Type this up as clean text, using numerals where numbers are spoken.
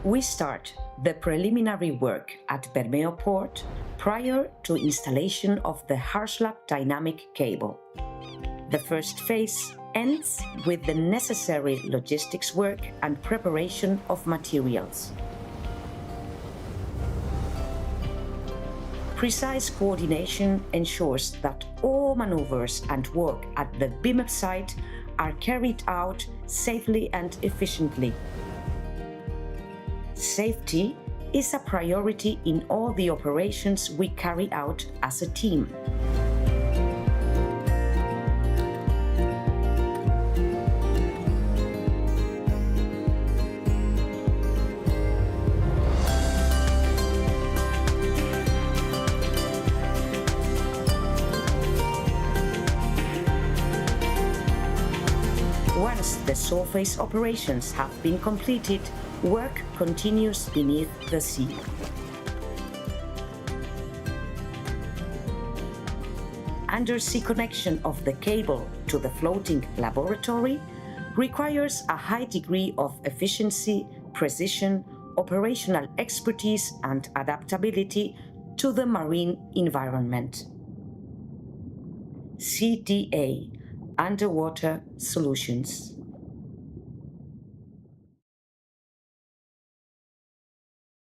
We start the preliminary work at Bermeo port prior to installation of the HarshLab dynamic cable. The first phase ends with the necessary logistics work and preparation of materials. Precise coordination ensures that all maneuvers and work at the BiMEP site are carried out safely and efficiently. Safety is a priority in all the operations we carry out as a team. Once the surface operations have been completed, work continues beneath the sea. Undersea connection of the cable to the floating laboratory requires a high degree of efficiency, precision, operational expertise and adaptability to the marine environment. CDA Underwater Solutions.